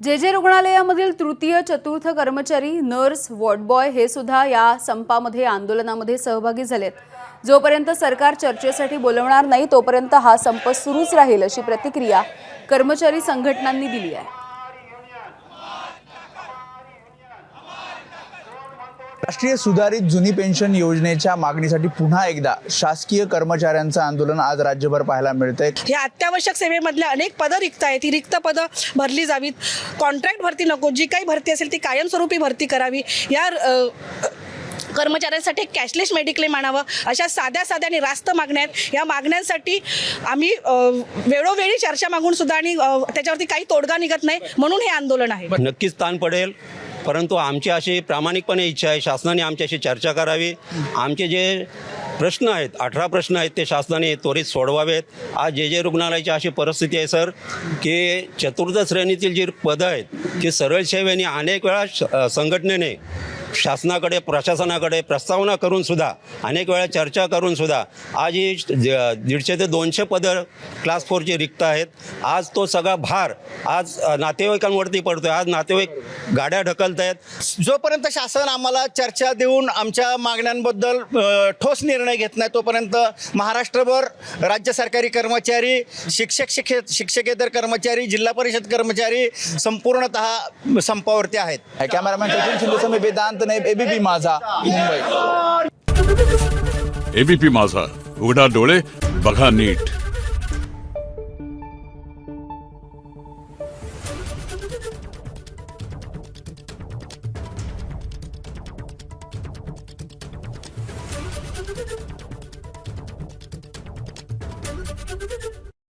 जे रुग्णालयामधील तृतीय चतुर्थ कर्मचारी, नर्स, वॉर्ड बॉय हे सुद्धा या संपामध्ये आंदोलनामध्ये सहभागी झालेत। जोपर्यंत सरकार चर्चेसाठी बोलवणार नाही तोपर्यंत हा संप सुरूच राहील अशी प्रतिक्रिया कर्मचारी संघटनांनी दिली आहे। राष्ट्रीय सुधारित जुनी पेन्शन योजनेच्या मागणीसाठी पुन्हा एकदा शासकीय कर्मचाऱ्यांचं आंदोलन आज राज्यभर पाहायला मिळतंय। या अत्यावश्यक सेवेमधल्या अनेक पदं रिक्त आहेत, ती रिक्त पदं भरली जावीत। कॉन्ट्रॅक्ट भरती नको, जी काही भरती असेल ती कायमस्वरूपी भरती करावी। या कर्मचाऱ्यांसाठी कॅशलेस मेडिक्लेम आणावं, अशा साध्या आणि रास्त मागण्या आहेत। या मागण्यांसाठी आम्ही वेळोवेळी चर्चा मागून सुद्धा आणि त्याच्यावरती काही तोडगा निघत नाही, म्हणून हे आंदोलन आहे। नक्कीच ताण पडेल, परंतु आमची अशी प्रामाणिकपणे इच्छा आहे शासनाने आमच्याशी चर्चा करावी। आमचे जे प्रश्न आहेत 18 प्रश्न आहेत ते शासनाने त्वरित सोडवावेत। आज जे रुग्णालयाची अशी परिस्थिती आहे सर की चतुर्थ श्रेणीतील जी पदं आहेत ती सरळ सेवेने अनेक वेळा संघटनेने शासनाकडे प्रशासनाकडे प्रस्तावना करून सुद्धा अनेक वेळा चर्चा करून सुद्धा आज ही 150 ते 200 पदं क्लास 4ची रिक्त आहेत। आज तो सगळा भार आज नातेवाईकांवरती पडतोय। आज नातेवाईक गाड्या ढकलत आहेत। जोपर्यंत शासन आम्हाला चर्चा देऊन आमच्या मागण्यांबद्दल ठोस निर्णय घेत नाही तोपर्यंत महाराष्ट्रभर राज्य सरकारी कर्मचारी, शिक्षकेतर कर्मचारी, जिल्हा परिषद कर्मचारी संपूर्णतः संपावरती आहेत। कॅमेरामॅन सचिन शिंदे, वेदांत नाईब, एबीपी माझा, मुंबई। एबीपी माझा, उघडा डोळे बघा नीट।